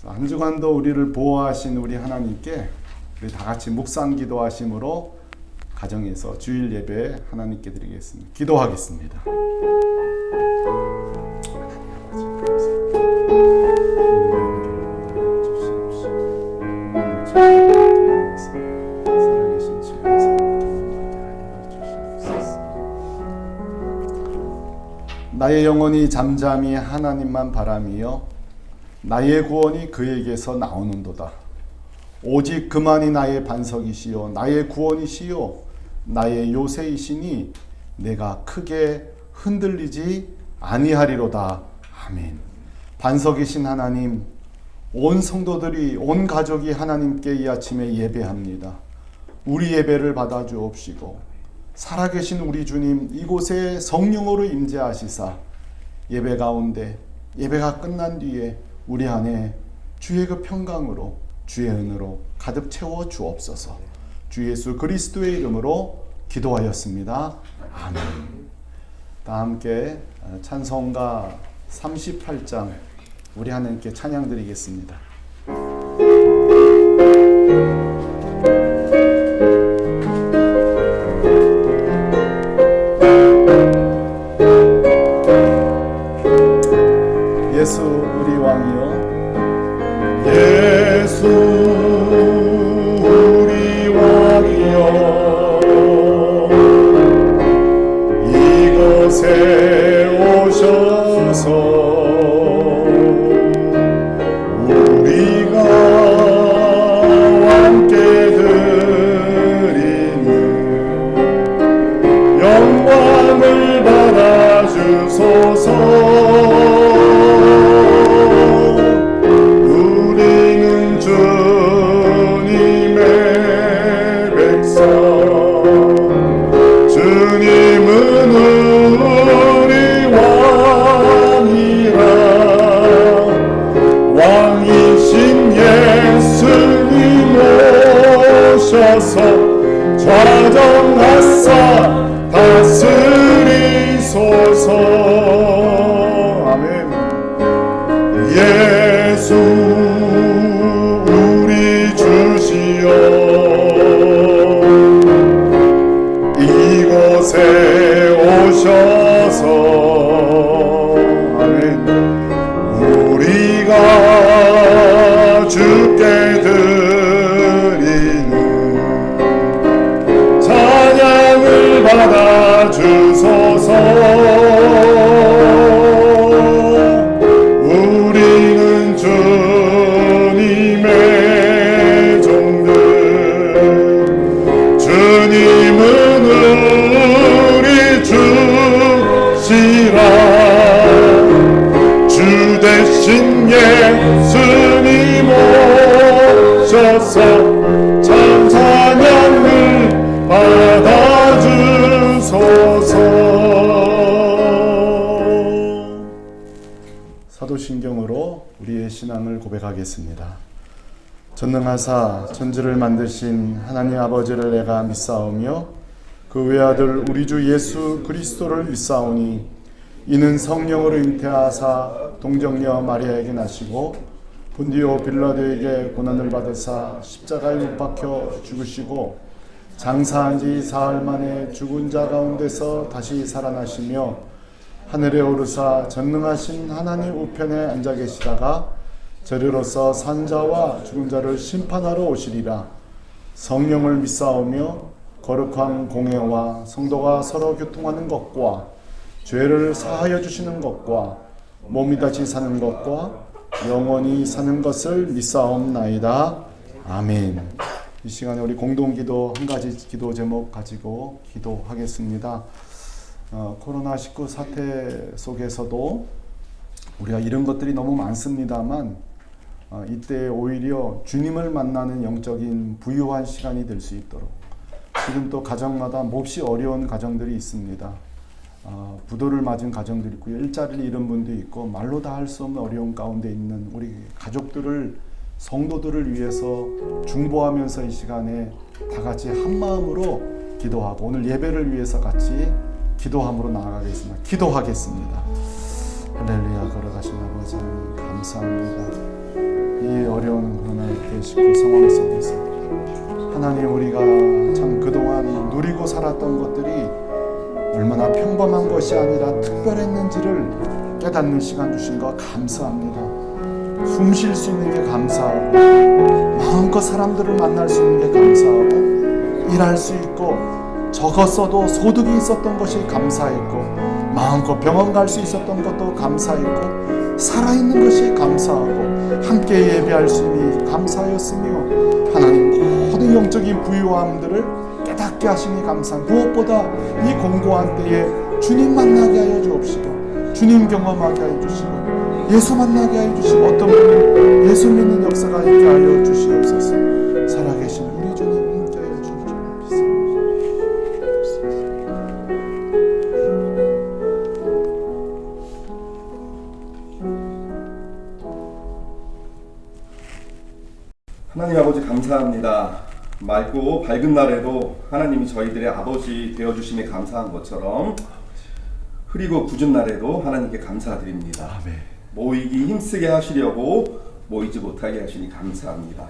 한 주간도 우리를 보호하신 우리 하나님께 우리 다 같이 묵상 기도하심으로 가정에서 주일 예배 하나님께 드리겠습니다. 기도하겠습니다. 나의 영혼이 잠잠히 하나님만 바라며 나의 구원이 그에게서 나오는도다. 오직 그만이 나의 반석이시요 나의 구원이시요 나의 요새이시니 내가 크게 흔들리지 아니하리로다. 아멘. 반석이신 하나님, 온 성도들이 온 가족이 하나님께 이 아침에 예배합니다. 우리 예배를 받아 주옵시고 살아계신 우리 주님 이곳에 성령으로 임재하시사 예배 가운데 예배가 끝난 뒤에 우리 안에 주의 그 평강으로 주의 은혜로 가득 채워 주옵소서. 주 예수 그리스도의 이름으로 기도하였습니다. 아멘. 다 함께 찬송가 38장 우리 하나님께 찬양 드리겠습니다. 예수 우리 왕이여, 예수 우리 왕이여, 이곳에 오셔서 우리가 함께 드리는 영광을 받아주소서. 좌정하사 다스리소서. 아멘. 예수 우리 주시여, 이곳에 오셔서 아멘 우리가 주께 받아주소서. 우리는 주님의 종들, 주님은 우리 주시라. 주 대신 예수님 오셔서 참 찬양을 받아주소서. 사도신경으로 우리의 신앙을 고백하겠습니다. 전능하사 천지를 만드신 하나님 아버지를 내가 믿사오며 그 외아들 우리 주 예수 그리스도를 믿사오니 이는 성령으로 잉태하사 동정녀 마리아에게 나시고 본디오 빌라도에게 고난을 받으사 십자가에 못 박혀 죽으시고 장사한 지 사흘 만에 죽은 자 가운데서 다시 살아나시며 하늘에 오르사 전능하신 하나님 우편에 앉아 계시다가 저리로서 산 자와 죽은 자를 심판하러 오시리라. 성령을 믿사오며 거룩한 공회와 성도가 서로 교통하는 것과 죄를 사하여 주시는 것과 몸이 다시 사는 것과 영원히 사는 것을 믿사옵나이다. 아멘. 이 시간에 우리 공동기도 한 가지 기도 제목 가지고 기도하겠습니다. 코로나19 사태 속에서도 우리가 이런 것들이 너무 많습니다만 이때 오히려 주님을 만나는 영적인 부유한 시간이 될 수 있도록 지금 또 가정마다 몹시 어려운 가정들이 있습니다. 부도를 맞은 가정들이 있고요. 일자리를 잃은 분도 있고 말로 다 할 수 없는 어려운 가운데 있는 우리 가족들을 성도들을 위해서 중보하면서 이 시간에 다 같이 한 마음으로 기도하고 오늘 예배를 위해서 같이 기도함으로 나아가겠습니다. 기도하겠습니다. 할렐루야. 걸어가신 아버지 감사합니다. 이 이 어려운 코로나 때19 상황 속에서 하나님, 우리가 참 그동안 누리고 살았던 것들이 얼마나 평범한 것이 아니라 특별했는지를 깨닫는 시간 주신 거 감사합니다. 숨 쉴 수 있는 게 감사하고, 마음껏 사람들을 만날 수 있는 게 감사하고, 일할 수 있고, 적었어도 소득이 있었던 것이 감사했고, 마음껏 병원 갈 수 있었던 것도 감사했고, 살아있는 것이 감사하고, 함께 예배할 수 있니 감사였으며, 하나님 모든 영적인 부유함들을 깨닫게 하시니 감사합니다. 무엇보다 이 공고한 때에 주님 만나게 하여 주옵시고, 주님 경험하게 하여 주시고, 예수 만나게 하여 주시고, 어떤 분은 예수 믿는 역사가 있게 하여 주시옵소서. 살아계신 우리 주님 함께 하여 주시옵소서. 하나님 아버지 감사합니다. 맑고 밝은 날에도 하나님이 저희들의 아버지 되어주심에 감사한 것처럼 흐리고 굳은 날에도 하나님께 감사드립니다. 아멘. 모이기 힘쓰게 하시려고 모이지 못하게 하시니 감사합니다.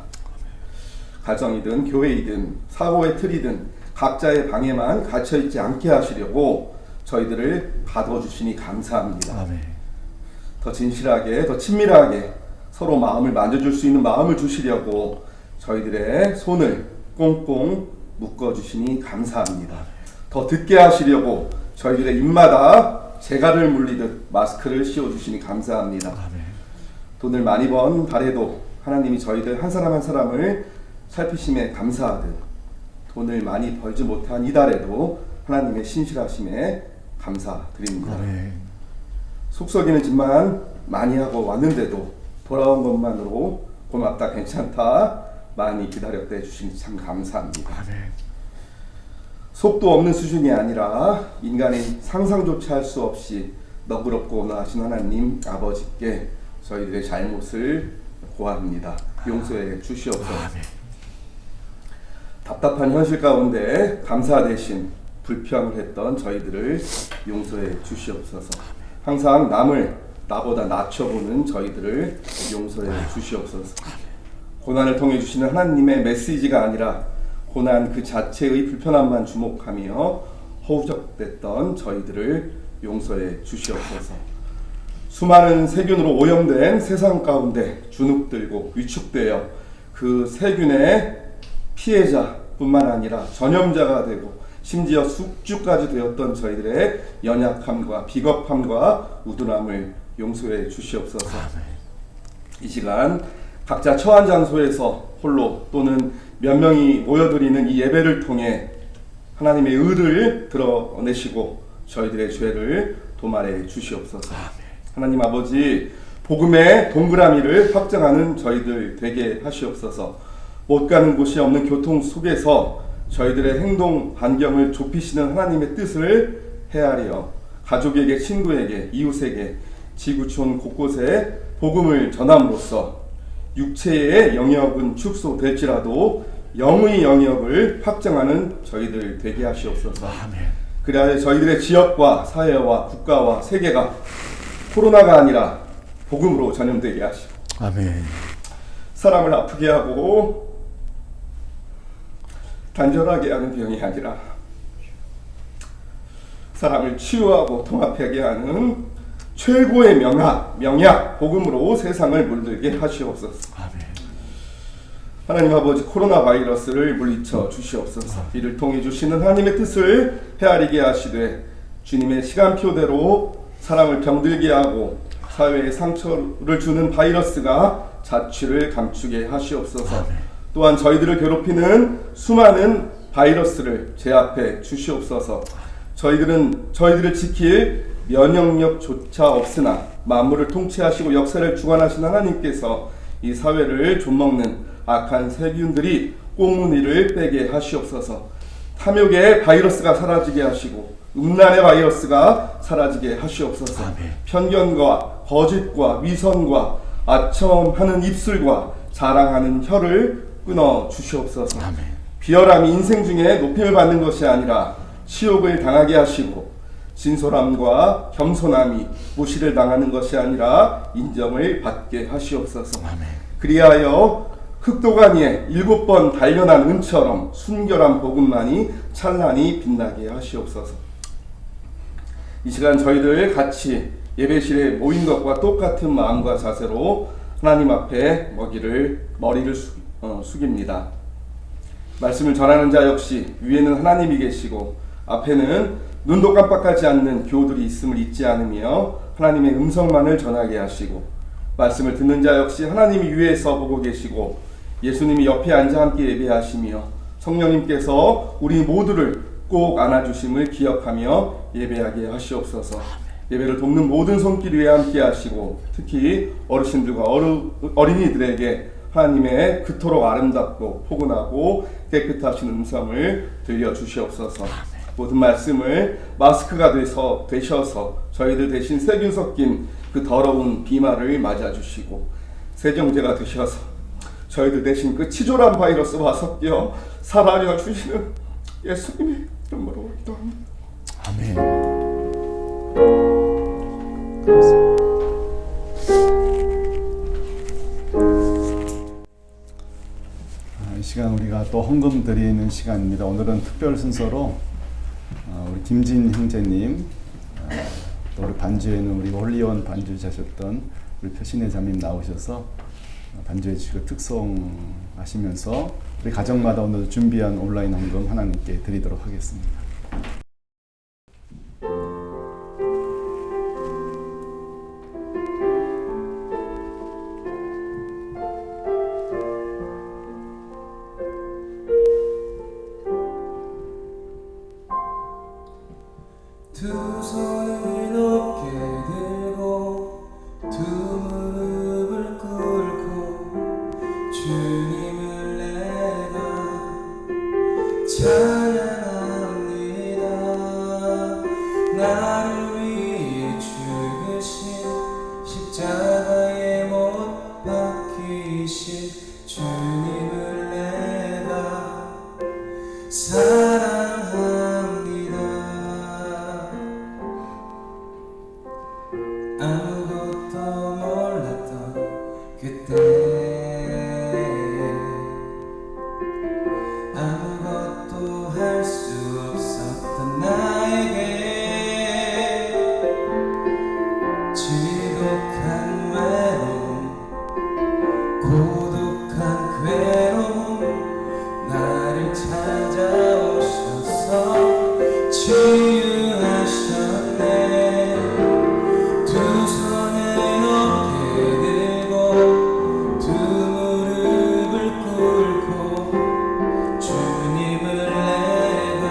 가정이든 교회이든 사고의 틀이든 각자의 방에만 갇혀있지 않게 하시려고 저희들을 가둬주시니 감사합니다. 아멘. 더 진실하게, 더 친밀하게 서로 마음을 만져줄 수 있는 마음을 주시려고 저희들의 손을 꽁꽁 묶어주시니 감사합니다. 더 듣게 하시려고 저희들의 입마다 재갈을 물리듯 마스크를 씌워주시니 감사합니다. 아멘. 돈을 많이 번 달에도 하나님이 저희들 한 사람 한 사람을 살피심에 감사하듯, 돈을 많이 벌지 못한 이 달에도 하나님의 신실하심에 감사드립니다. 아멘. 속썩이는 짓만 많이 하고 왔는데도 돌아온 것만으로 고맙다, 괜찮다, 많이 기다렸다 해주시니 참 감사합니다. 아멘. 속도 없는 수준이 아니라 인간의 상상조차 할 수 없이 너그럽고 온화하신 하나님 아버지께 저희들의 잘못을 고합니다. 용서해 주시옵소서. 아멘. 답답한 현실 가운데 감사 대신 불평을 했던 저희들을 용서해 주시옵소서. 항상 남을 나보다 낮춰보는 저희들을 용서해 주시옵소서. 고난을 통해 주시는 하나님의 메시지가 아니라 고난 그 자체의 불편함만 주목하며 허우적댔던 저희들을 용서해 주시옵소서. 수많은 세균으로 오염된 세상 가운데 주눅들고 위축되어 그 세균의 피해자뿐만 아니라 전염자가 되고 심지어 숙주까지 되었던 저희들의 연약함과 비겁함과 우둔함을 용서해 주시옵소서. 이 시간 각자 처한 장소에서 홀로 또는 몇 명이 모여드리는 이 예배를 통해 하나님의 의를 드러내시고 저희들의 죄를 도말해 주시옵소서. 하나님 아버지, 복음의 동그라미를 확장하는 저희들 되게 하시옵소서. 못 가는 곳이 없는 교통 속에서 저희들의 행동 반경을 좁히시는 하나님의 뜻을 헤아려 가족에게, 친구에게, 이웃에게, 지구촌 곳곳에 복음을 전함으로써 육체의 영역은 축소될지라도 영의 영역을 확장하는 저희들 되게 하시옵소서. 아멘. 그래야 저희들의 지역과 사회와 국가와 세계가 코로나가 아니라 복음으로 전염되게 하시고, 아멘. 사람을 아프게 하고 단절하게 하는 병이 아니라 사람을 치유하고 통합하게 하는 최고의 명약 복음으로 세상을 물들게 하시옵소서. 아멘. 하나님 아버지, 코로나 바이러스를 물리쳐 주시옵소서. 이를 통해 주시는 하나님의 뜻을 헤아리게 하시되 주님의 시간표대로 사람을 병들게 하고 사회에 상처를 주는 바이러스가 자취를 감추게 하시옵소서. 또한 저희들을 괴롭히는 수많은 바이러스를 제압해 주시옵소서. 저희들을 지킬 면역력조차 없으나 만물을 통치하시고 역사를 주관하신 하나님께서 이 사회를 좀먹는 악한 세균들이 꽁무니를 빼게 하시옵소서. 탐욕의 바이러스가 사라지게 하시고 음란의 바이러스가 사라지게 하시옵소서. 아멘. 편견과 거짓과 위선과 아첨하는 입술과 자랑하는 혀를 끊어 주시옵소서. 아멘. 비열함이 인생 중에 높임을 받는 것이 아니라 치욕을 당하게 하시고 진솔함과 겸손함이 무시를 당하는 것이 아니라 인정을 받게 하시옵소서. 아멘. 그리하여 흑도가니에 7번 단련한 은처럼 순결한 복음만이 찬란히 빛나게 하시옵소서. 이 시간 저희들 같이 예배실에 모인 것과 똑같은 마음과 자세로 하나님 앞에 머리를 숙입니다. 말씀을 전하는 자 역시 위에는 하나님이 계시고 앞에는 눈도 깜빡하지 않는 교우들이 있음을 잊지 않으며 하나님의 음성만을 전하게 하시고, 말씀을 듣는 자 역시 하나님이 위에서 보고 계시고 예수님이 옆에 앉아 함께 예배하시며 성령님께서 우리 모두를 꼭 안아주심을 기억하며 예배하게 하시옵소서. 예배를 돕는 모든 손길 위에 함께 하시고, 특히 어르신들과 어린이들에게 하나님의 그토록 아름답고 포근하고 깨끗하신 음성을 들려주시옵소서. 모든 말씀을 마스크가 되셔서 저희들 대신 세균 섞인 그 더러운 비말을 맞아주시고, 세정제가 되셔서 저희들 대신 그 치졸한 바이러스와 섞여 사라져 주시는 예수님의 이름으로 기도합니다. 아멘. 이 시간 우리가 또 헌금 드리는 시간입니다. 오늘은 특별 순서로 우리 김진 형제님, 또 우리 반주에는 우리 홀리원 반주자셨던 우리 표신의 자매님 나오셔서 반주해 주시고 특송하시면서 우리 가정마다 오늘 준비한 온라인 헌금 하나님께 드리도록 하겠습니다. 두 손을 높게 들고 두 무릎을 꿇고 주님을 내가 찬양합니다. 나를 위해 죽으신 십자가에 못 박히신 주님을 내가 사랑합니다. 아무것도 몰랐던 그때, 아무것도 할 수 없었던 나에게 지독한 외로움, 고독한 괴로움, 나를 찾아오셔서 치유하셨네. 두 손을 높게 들고 두 무릎을 꿇고 주님을 내가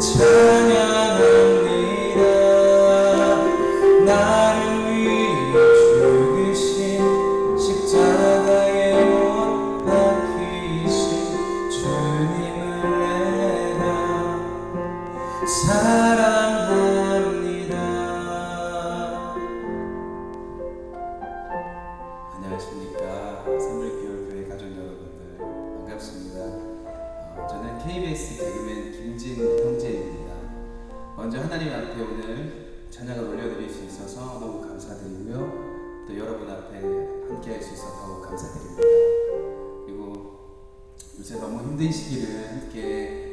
찬양합니다. 나를 위해 죽으신 십자가에 못 박히신 주님을 내가 사랑합니다. 안녕하십니까. 선물교회 가족 여러분들, 반갑습니다. 저는 KBS 개그맨 김진 형제입니다. 먼저 하나님 앞에 오늘 찬양을 올려드릴 수 있어서 너무 감사드리고요, 또 여러분 앞에 함께 할 수 있어서 더욱 감사드립니다. 그리고 요새 너무 힘든 시기를 함께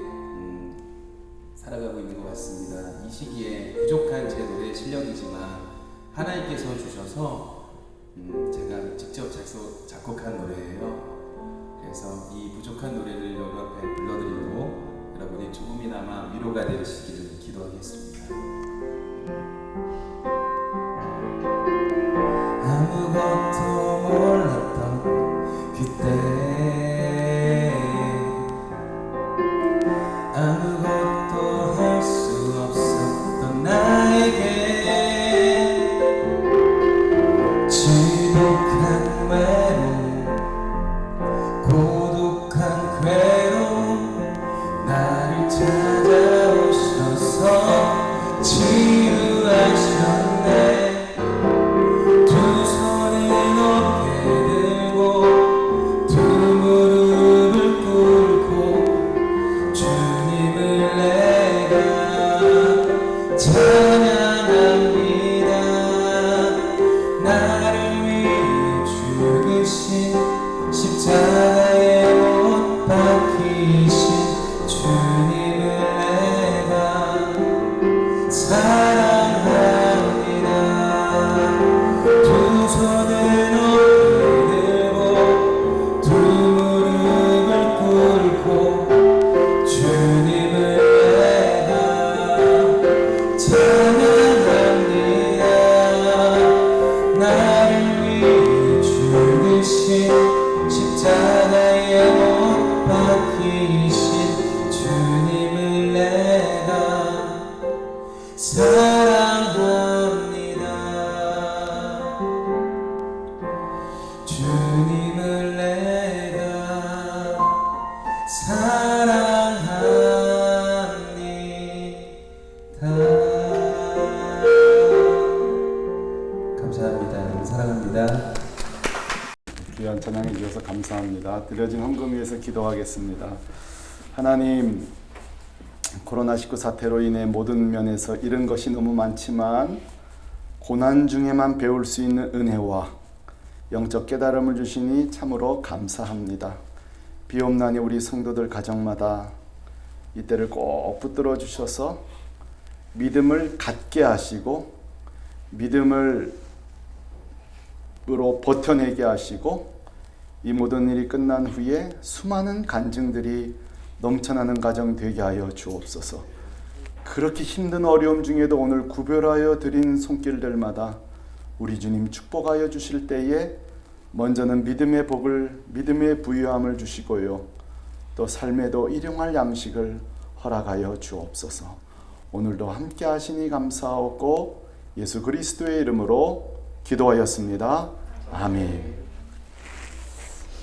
살아가고 있는 것 같습니다. 이 시기에 부족한 제 노래 실력이지만 하나님께서 주셔서 제가 직접 작곡한 노래예요. 그래서 이 부족한 노래를 여러분 앞에 불러드리고 여러분이 조금이나마 위로가 되시기를 기도하겠습니다. 아무것도 몰랐던 그때, 아무것도 할 수 없었던 나에게 지독한 외로움, 고독한 괴로움, 나를 찾아오셔서 치유하셨네. 찬양해 주셔서 감사합니다. 드려진 헌금 위해서 기도하겠습니다. 하나님, 코로나19 사태로 인해 모든 면에서 잃은 것이 너무 많지만 고난 중에만 배울 수 있는 은혜와 영적 깨달음을 주시니 참으로 감사합니다. 비옵나니 우리 성도들 가정마다 이때를 꼭 붙들어 주셔서 믿음을 갖게 하시고 믿음으로 버텨내게 하시고 이 모든 일이 끝난 후에 수많은 간증들이 넘쳐나는 가정 되게 하여 주옵소서. 그렇게 힘든 어려움 중에도 오늘 구별하여 드린 손길들마다 우리 주님 축복하여 주실 때에 먼저는 믿음의 복을, 믿음의 부유함을 주시고요, 또 삶에도 일용할 양식을 허락하여 주옵소서. 오늘도 함께 하시니 감사하고 예수 그리스도의 이름으로 기도하였습니다. 아멘.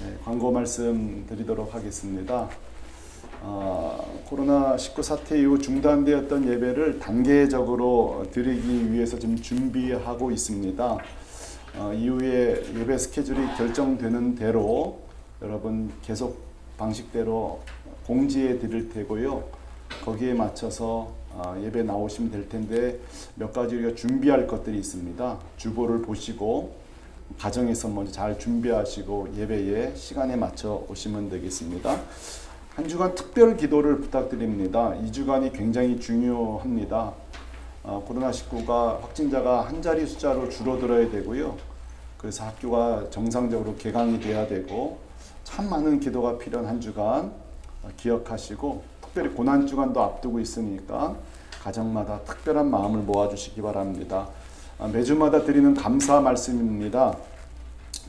네, 광고 말씀 드리도록 하겠습니다. 코로나19 사태 이후 중단되었던 예배를 단계적으로 드리기 위해서 지금 준비하고 있습니다. 이후에 예배 스케줄이 결정되는 대로 여러분 계속 방식대로 공지해 드릴 테고요. 거기에 맞춰서 예배 나오시면 될 텐데 몇 가지 우리가 준비할 것들이 있습니다. 주보를 보시고 가정에서 먼저 잘 준비하시고 예배에 시간에 맞춰 오시면 되겠습니다. 한 주간 특별 기도를 부탁드립니다. 2주간이 굉장히 중요합니다. 코로나19가 확진자가 한 자리 숫자로 줄어들어야 되고요. 그래서 학교가 정상적으로 개강이 돼야 되고 참 많은 기도가 필요한 한 주간 기억하시고, 특별히 고난주간도 앞두고 있으니까 가정마다 특별한 마음을 모아주시기 바랍니다. 매주마다 드리는 감사 말씀입니다.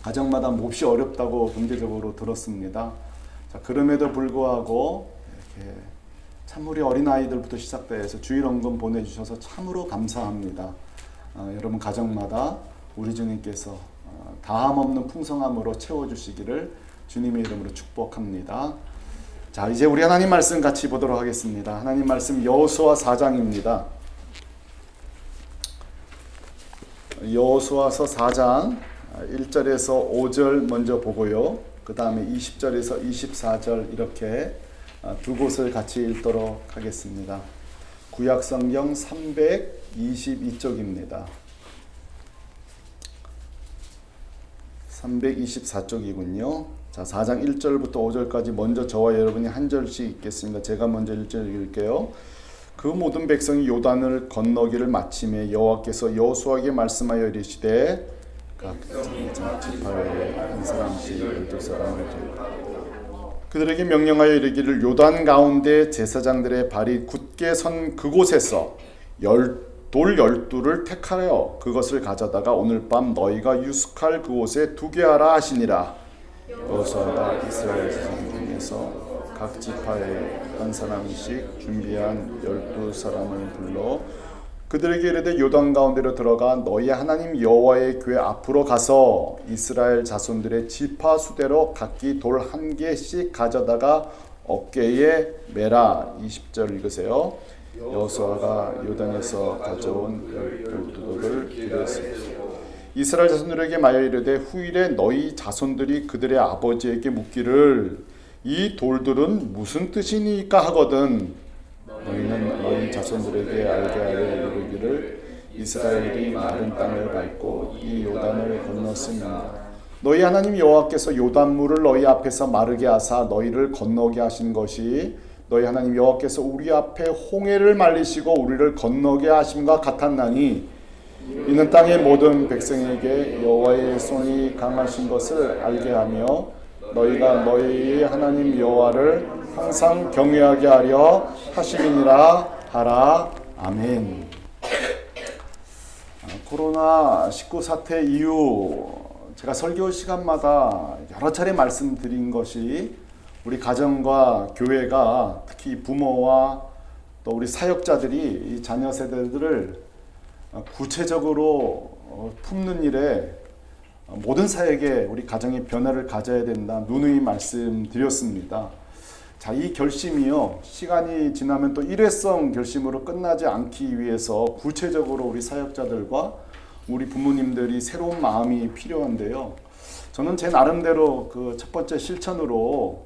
가정마다 몹시 어렵다고 경제적으로 들었습니다. 자, 그럼에도 불구하고 이렇게 참 우리 어린아이들부터 시작돼서 주일원금 보내주셔서 참으로 감사합니다. 여러분 가정마다 우리 주님께서 다함없는 풍성함으로 채워주시기를 주님의 이름으로 축복합니다. 자, 이제 우리 하나님 말씀 같이 보도록 하겠습니다. 하나님 말씀 여호수아 4장입니다. 여호수아서 4장 1절에서 5절 먼저 보고요. 그 다음에 20절에서 24절 이렇게 두 곳을 같이 읽도록 하겠습니다. 구약성경 322쪽입니다. 324쪽이군요. 자, 4장 1절부터 5절까지 먼저 저와 여러분이 한 절씩 읽겠습니다. 제가 먼저 1절 읽을게요. 그 모든 백성이 요단을 건너기를 마침에 여호와께서 여호수아에게 말씀하여 이르시되 각 지파에 한 사람씩 12사람을 그들에게 명령하여 이르기를 요단 가운데 제사장들의 발이 굳게 선 그곳에서 돌 12를 택하여 그것을 가져다가 오늘 밤 너희가 유숙할 그곳에 두게 하라 하시니라. 여호수아가 이스라엘 사람 중에서 각 지파에 한 사람씩 준비한 12사람을 불러 그들에게 이르되 요단 가운데로 들어가 너희 하나님 여호와의 궤 앞으로 가서 이스라엘 자손들의 지파 수대로 각기 돌 한 개씩 가져다가 어깨에 매라. 20절 읽으세요. 여호수아가 요단에서 가져온 12돌을 들였습니다. 이스라엘 자손들에게 말하여 이르되 후일에 너희 자손들이 그들의 아버지에게 묻기를 이 돌들은 무슨 뜻이니까 하거든 너희는 너희 자손들에게 알게 하여 이르기를 이스라엘이 마른 땅을 밟고 이 요단을 건넜습니다. 너희 하나님 여호와께서 요단물을 너희 앞에서 마르게 하사 너희를 건너게 하신 것이 너희 하나님 여호와께서 우리 앞에 홍해를 말리시고 우리를 건너게 하심과 같았나니 이는 땅의 모든 백성에게 여호와의 손이 강하신 것을 알게 하며 너희가 너희 하나님 여호와를 항상 경외하게 하려 하심이니라 하라. 아멘. 코로나19 사태 이후 제가 설교 시간마다 여러 차례 말씀드린 것이 우리 가정과 교회가 특히 부모와 또 우리 사역자들이 이 자녀 세대들을 구체적으로 품는 일에 모든 사역에 우리 가정이 변화를 가져야 된다 누누이 말씀드렸습니다. 자, 이 결심이요 시간이 지나면 또 일회성 결심으로 끝나지 않기 위해서 구체적으로 우리 사역자들과 우리 부모님들이 새로운 마음이 필요한데요. 저는 제 나름대로 그 첫 번째 실천으로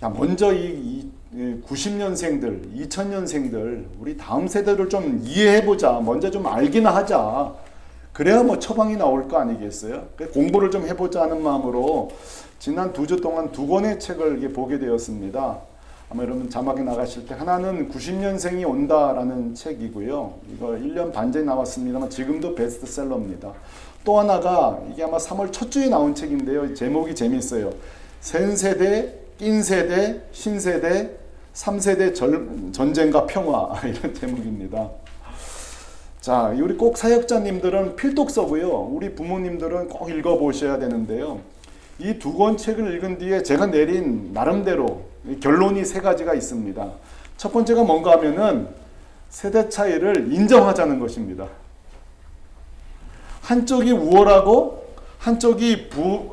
야, 먼저 이 90년생들, 2000년생들 우리 다음 세대를 좀 이해해보자. 먼저 좀 알기나 하자. 그래야 뭐 처방이 나올 거 아니겠어요? 공부를 좀 해보자 하는 마음으로 지난 2주 동안 2권의 책을 이렇게 보게 되었습니다. 아마 여러분 자막에 나가실 때 하나는 90년생이 온다라는 책이고요. 이거 1년 반째 나왔습니다만 지금도 베스트셀러입니다. 또 하나가 이게 아마 3월 첫 주에 나온 책인데요. 제목이 재밌어요. 센세대, 낀세대, 신세대, 3세대 전쟁과 평화 이런 제목입니다. 자, 우리 꼭 사역자님들은 필독서고요. 우리 부모님들은 꼭 읽어보셔야 되는데요. 이 2권 책을 읽은 뒤에 제가 내린 나름대로 결론이 3가지가 있습니다. 첫 번째가 뭔가 하면은 세대 차이를 인정하자는 것입니다. 한쪽이 우월하고 한쪽이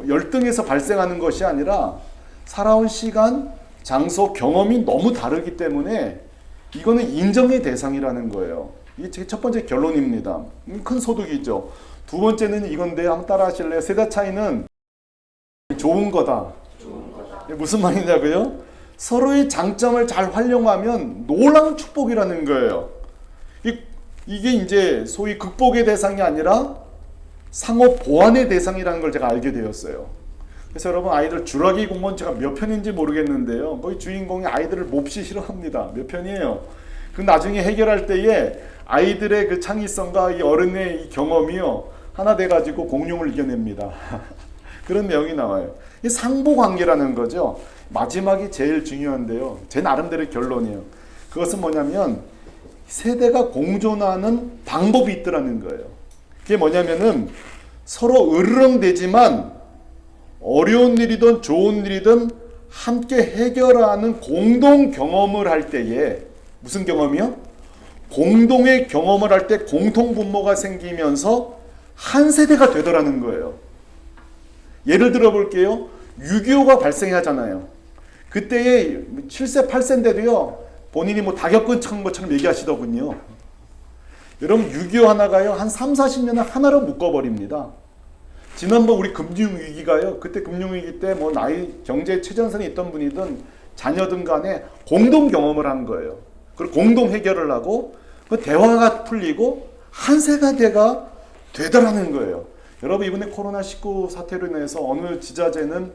열등해서 발생하는 것이 아니라 살아온 시간, 장소, 경험이 너무 다르기 때문에 이거는 인정의 대상이라는 거예요. 이게 제 첫 번째 결론입니다. 큰 소득이죠. 두 번째는 이건데 한번 따라 하실래요? 세대 차이는 좋은 거다. 무슨 말이냐고요? 서로의 장점을 잘 활용하면 놀라운 축복이라는 거예요. 이게 이제 소위 극복의 대상이 아니라 상호 보완의 대상이라는 걸 제가 알게 되었어요. 그래서 여러분 아이들 주라기 공원 제가 몇 편인지 모르겠는데요. 거의 주인공이 아이들을 몹시 싫어합니다. 몇 편이에요. 그 나중에 해결할 때에 아이들의 그 창의성과 이 어른의 이 경험이요 하나 돼가지고 공룡을 이겨냅니다. 그런 내용이 나와요. 이 상보관계라는 거죠. 마지막이 제일 중요한데요. 제 나름대로 결론이에요. 그것은 뭐냐면 세대가 공존하는 방법이 있더라는 거예요. 그게 뭐냐면은 서로 으르렁대지만 어려운 일이든 좋은 일이든 함께 해결하는 공동 경험을 할 때에 무슨 경험이요? 공동의 경험을 할 때 공통 분모가 생기면서 한 세대가 되더라는 거예요. 예를 들어 볼게요. 6.25가 발생하잖아요. 그때에 7세, 8세인데도요, 본인이 뭐 다 겪은 것처럼 얘기하시더군요. 여러분, 6.25 하나가요, 한 3, 40년을 하나로 묶어버립니다. 지난번 우리 금융위기가요, 그때 금융위기 때 뭐 나이, 경제 최전선에 있던 분이든 자녀든 간에 공동 경험을 한 거예요. 그리고 공동 해결을 하고, 그 대화가 풀리고, 한 세대가 되더라는 거예요. 여러분, 이번에 코로나19 사태로 인해서 어느 지자체는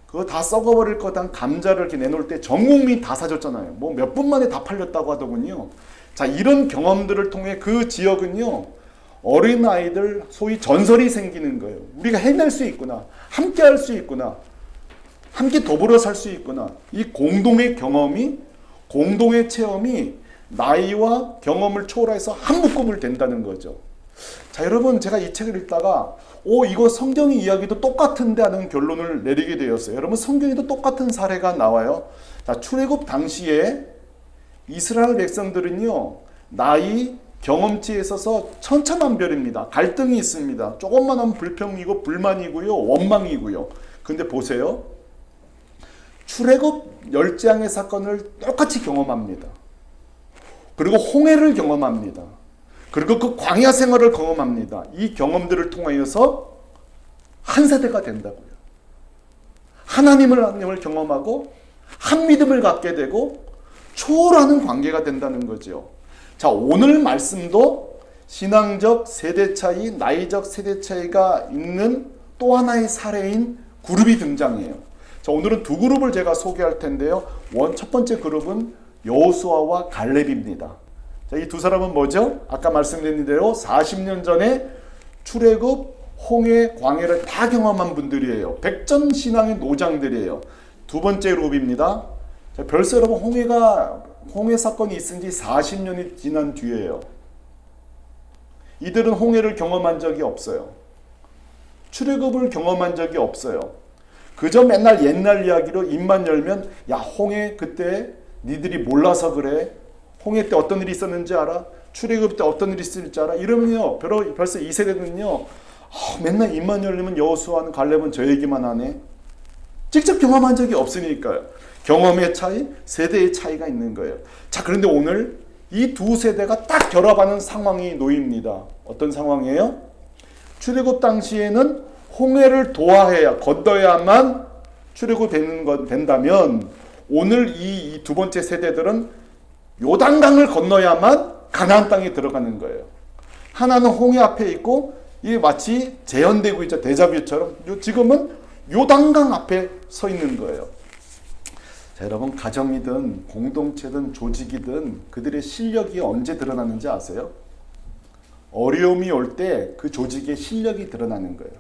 그거 다 썩어버릴 거다 감자를 이렇게 내놓을 때 전 국민 다 사줬잖아요. 뭐 몇 분 만에 다 팔렸다고 하더군요. 자, 이런 경험들을 통해 그 지역은요, 어린아이들 소위 전설이 생기는 거예요. 우리가 해낼 수 있구나. 함께 할 수 있구나. 함께 더불어 살 수 있구나. 이 공동의 경험이, 공동의 체험이 나이와 경험을 초월해서 한 묶음을 된다는 거죠. 자, 여러분, 제가 이 책을 읽다가 이거 성경의 이야기도 똑같은데 하는 결론을 내리게 되었어요. 여러분, 성경에도 똑같은 사례가 나와요. 자, 출애굽 당시에 이스라엘 백성들은요, 나이, 경험치에 있어서 천차만별입니다. 갈등이 있습니다. 조금만 하면 불평이고 불만이고요, 원망이고요. 근데 보세요. 출애굽 10장의 사건을 똑같이 경험합니다. 그리고 홍해를 경험합니다. 그리고 그 광야 생활을 경험합니다. 이 경험들을 통하여서 한 세대가 된다고요. 하나님을 경험하고 한 믿음을 갖게 되고 초월하는 관계가 된다는 거죠. 자, 오늘 말씀도 신앙적 세대 차이, 나이적 세대 차이가 있는 또 하나의 사례인 그룹이 등장해요. 자, 오늘은 두 그룹을 제가 소개할 텐데요. 첫 번째 그룹은 여호수아와 갈렙입니다. 자, 이 두 사람은 뭐죠? 아까 말씀드린 대로 40년 전에 출애굽, 홍해, 광해를 다 경험한 분들이에요. 백전신앙의 노장들이에요. 두 번째 그룹입니다. 자, 벌써 여러분 홍해 사건이 있은 지 40년이 지난 뒤에요. 이들은 홍해를 경험한 적이 없어요. 출애굽을 경험한 적이 없어요. 그저 맨날 옛날 이야기로 입만 열면 야, 홍해 그때 니들이 몰라서 그래. 홍해 때 어떤 일이 있었는지 알아? 출애굽 때 어떤 일이 있었는지 알아? 이러면요, 벌써 이 세대는요, 맨날 입만 열리면 여호수아는 갈렙은 저 얘기만 하네. 직접 경험한 적이 없으니까요. 경험의 차이, 세대의 차이가 있는 거예요. 자, 그런데 오늘 이 두 세대가 딱 결합하는 상황이 놓입니다. 어떤 상황이에요? 출애굽 당시에는 홍해를 도하해야 건너야만 출애굽 된다면 오늘 이 두 번째 세대들은 요단강을 건너야만 가나안 땅에 들어가는 거예요. 하나는 홍해 앞에 있고 이게 마치 재현되고 있죠. 데자뷰처럼. 지금은 요단강 앞에 서 있는 거예요. 자, 여러분 가정이든 공동체든 조직이든 그들의 실력이 언제 드러나는지 아세요? 어려움이 올 때 그 조직의 실력이 드러나는 거예요.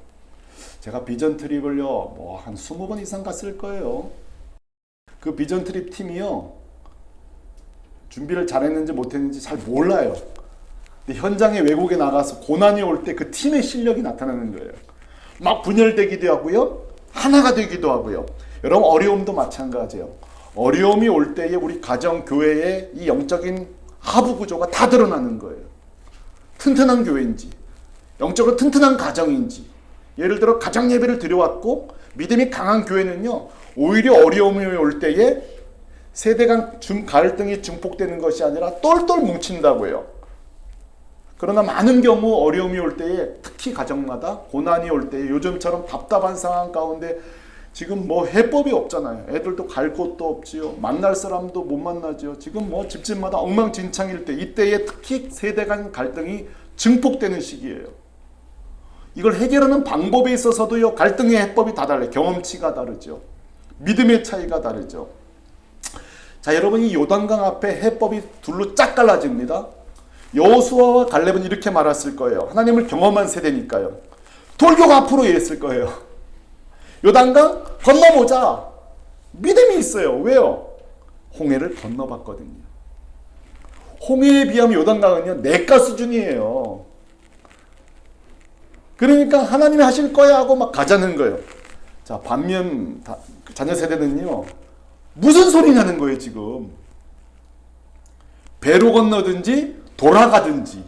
제가 비전 트립을요, 뭐 한 20번 이상 갔을 거예요. 그 비전 트립 팀이요, 준비를 잘했는지 못했는지 잘 몰라요. 근데 현장에 외국에 나가서 고난이 올 때 그 팀의 실력이 나타나는 거예요. 막 분열되기도 하고요, 하나가 되기도 하고요. 여러분 어려움도 마찬가지예요. 어려움이 올 때에 우리 가정, 교회의 이 영적인 하부 구조가 다 드러나는 거예요. 튼튼한 교회인지, 영적으로 튼튼한 가정인지. 예를 들어 가정 예배를 드려왔고 믿음이 강한 교회는요, 오히려 어려움이 올 때에 세대 간 갈등이 증폭되는 것이 아니라 똘똘 뭉친다고요. 그러나 많은 경우 어려움이 올 때에 특히 가정마다 고난이 올 때에 요즘처럼 답답한 상황 가운데 지금 뭐 해법이 없잖아요. 애들도 갈 곳도 없지요. 만날 사람도 못 만나지요. 지금 뭐 집집마다 엉망진창일 때, 이때에 특히 세대 간 갈등이 증폭되는 시기예요. 이걸 해결하는 방법에 있어서도요, 갈등의 해법이 다 달라요. 경험치가 다르죠. 믿음의 차이가 다르죠. 자, 여러분 이 요단강 앞에 해법이 둘로 쫙 갈라집니다. 여호수아와 갈렙은 이렇게 말했을 거예요. 하나님을 경험한 세대니까요. 돌교가 앞으로 이랬을 거예요. 요단강 건너보자. 믿음이 있어요. 왜요? 홍해를 건너봤거든요. 홍해에 비하면 요단강은요, 내가 수준이에요. 그러니까 하나님이 하실 거야 하고 막 가자는 거예요. 자, 반면 자녀 세대는요, 무슨 소리 나는 거예요 지금. 배로 건너든지 돌아가든지.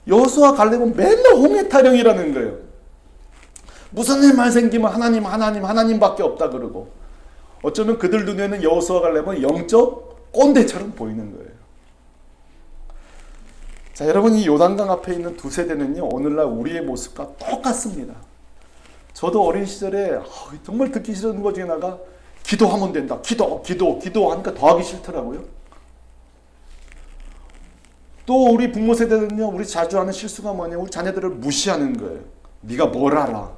여호수아 갈렙은 맨날 홍해 타령이라는 거예요. 무슨 일만 생기면 하나님밖에 없다 그러고, 어쩌면 그들 눈에는 여호수아 갈렙은 영적 꼰대처럼 보이는 거예요. 자, 여러분 이 요단강 앞에 있는 두 세대는요, 오늘날 우리의 모습과 똑같습니다. 저도 어린 시절에 정말 듣기 싫은 것 중에 하나가 기도하면 된다. 기도하니까 더 하기 싫더라고요. 또 우리 부모 세대는요, 우리 자주 하는 실수가 뭐냐, 우리 자녀들을 무시하는 거예요. 네가 뭘 알아?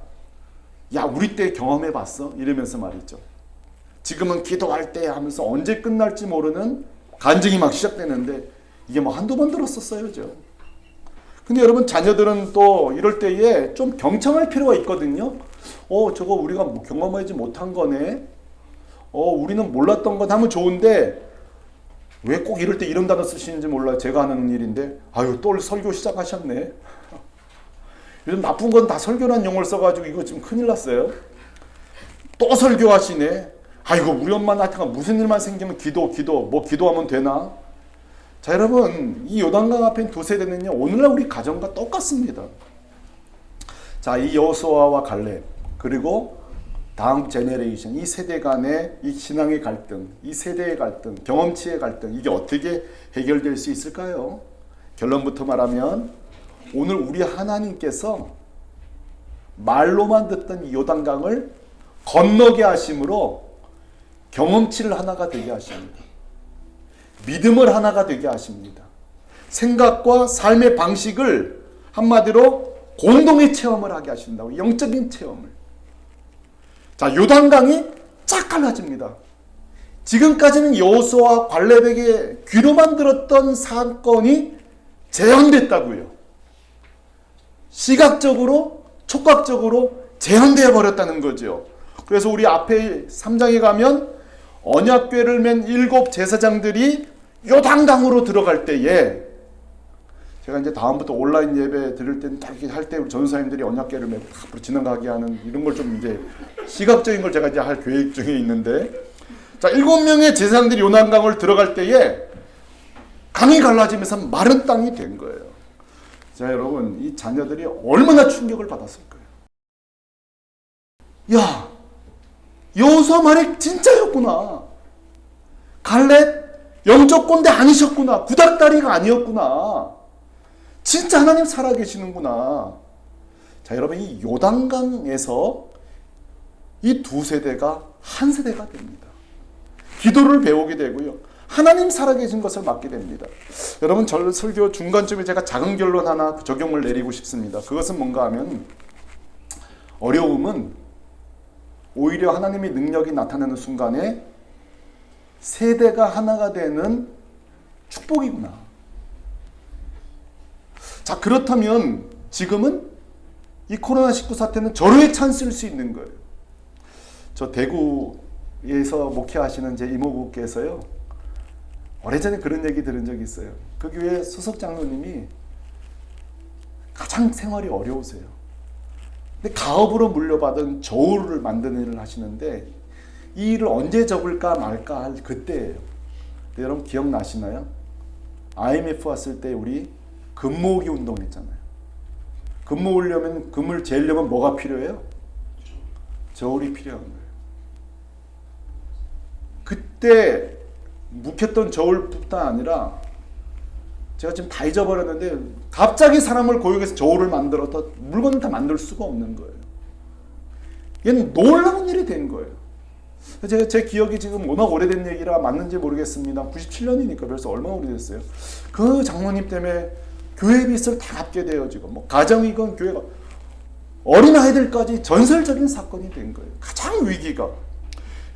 야, 우리 때 경험해봤어? 이러면서 말이죠. 지금은 기도할 때 하면서 언제 끝날지 모르는 간증이 막 시작되는데, 이게 뭐 한두 번 들었었어요, 저. 근데 여러분 자녀들은 또 이럴 때에 좀 경청할 필요가 있거든요. 저거 우리가 경험하지 못한 거네. 우리는 몰랐던 건 하면 좋은데 왜 꼭 이럴 때 이런 단어 쓰시는지 몰라요. 제가 하는 일인데. 아유, 또 설교 시작하셨네. 요즘 나쁜 건 다 설교라는 용어를 써가지고 이거 지금 큰일 났어요. 또 설교하시네. 아이고, 우리 엄마는 하여튼 무슨 일만 생기면 뭐 기도하면 되나? 자, 여러분 이 요단강 앞에 두 세대는요, 오늘날 우리 가정과 똑같습니다. 자, 이 여호수아와 갈렙, 그리고 다음 제네레이션, 이 세대 간의 이 신앙의 갈등, 이 세대의 갈등, 경험치의 갈등, 이게 어떻게 해결될 수 있을까요? 결론부터 말하면 오늘 우리 하나님께서 말로만 듣던 이 요단강을 건너게 하심으로 경험치를 하나가 되게 하십니다. 믿음을 하나가 되게 하십니다. 생각과 삶의 방식을 한마디로 공동의 체험을 하게 하신다고, 영적인 체험을. 자, 요단강이 쫙 갈라집니다. 지금까지는 여호수아와 갈렙에게 귀로만 들었던 사건이 재현됐다고요. 시각적으로, 촉각적으로 재현되어 버렸다는 거죠. 그래서 우리 앞에 3장에 가면 언약궤를 맨 7 제사장들이 요단강으로 들어갈 때에, 제가 이제 다음부터 온라인 예배 드릴 때 할 때 우리 전사님들이 언약궤를 메고 앞으로 지나가게 하는 이런 걸 좀 이제 시각적인 걸 제가 이제 할 계획 중에 있는데, 자, 7명의 제사장들이 요단강을 들어갈 때에 강이 갈라지면서 마른 땅이 된 거예요. 자, 여러분 이 자녀들이 얼마나 충격을 받았을 거예요. 야, 여호수아 말이 진짜였구나. 갈렙 영적 꼰대 아니셨구나. 구닥다리가 아니었구나. 진짜 하나님 살아계시는구나. 자, 여러분 이 요단강에서 이 두 세대가 한 세대가 됩니다. 기도를 배우게 되고요. 하나님 살아계신 것을 맡게 됩니다. 여러분 설교 중간쯤에 제가 작은 결론 하나 적용을 내리고 싶습니다. 그것은 뭔가 하면 어려움은 오히려 하나님의 능력이 나타나는 순간에 세대가 하나가 되는 축복이구나. 자, 그렇다면 지금은 이 코로나19 사태는 절호의 찬스일 수 있는 거예요. 저 대구에서 목회하시는 제 이모부께서요, 오래전에 그런 얘기 들은 적이 있어요. 그 교회 소속 장로님이 가장 생활이 어려우세요. 근데 가업으로 물려받은 저울을 만드는 일을 하시는데 이 일을 언제 접을까 말까 할 그때예요. 근데 여러분 기억나시나요? IMF 왔을 때 우리 금 모으기 운동했잖아요. 금 모으려면, 금을 재려면 뭐가 필요해요? 저울이 필요한 거예요. 그때 묵혔던 저울뿐만 아니라 제가 지금 다 잊어버렸는데 갑자기 사람을 고용해서 저울을 만들어서 물건을 다 만들 수가 없는 거예요. 얘는 놀라운 일이 된 거예요. 제가 제 기억이 지금 워낙 오래된 얘기라 맞는지 모르겠습니다. 97년이니까 벌써 얼마나 오래됐어요. 그 장로님 때문에 교회 빚을 다 갚게 돼요. 지금 뭐 가정이건 교회가 어린 아이들까지 전설적인 사건이 된 거예요. 가장 위기가.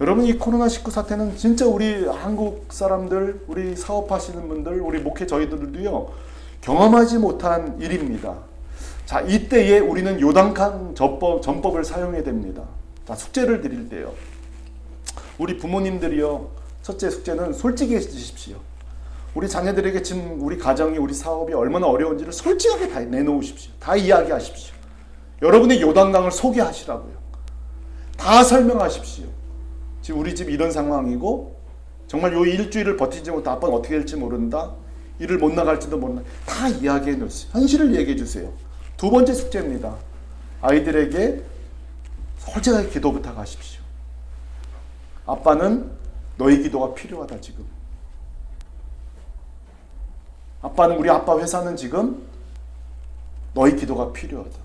여러분 이 코로나19 사태는 진짜 우리 한국 사람들, 우리 사업하시는 분들, 우리 목회 저희들도요 경험하지 못한 일입니다. 자, 이때에 우리는 요단강 전법을 사용해야 됩니다. 자, 숙제를 드릴 때요, 우리 부모님들이요, 첫째 숙제는 솔직해지십시오. 우리 자녀들에게 지금 우리 가정이, 우리 사업이 얼마나 어려운지를 솔직하게 다 내놓으십시오. 다 이야기하십시오. 여러분의 요단강을 소개하시라고요. 다 설명하십시오. 지금 우리 집 이런 상황이고 정말 요 일주일을 버티지 못해 아빠는 어떻게 될지 모른다, 일을 못 나갈지도 모른다, 다 이야기해 놓으세요. 현실을 얘기해 주세요. 두 번째 숙제입니다. 아이들에게 솔직하게 기도 부탁하십시오. 아빠는 너희 기도가 필요하다. 지금 아빠는, 우리 아빠 회사는 지금 너희 기도가 필요하다.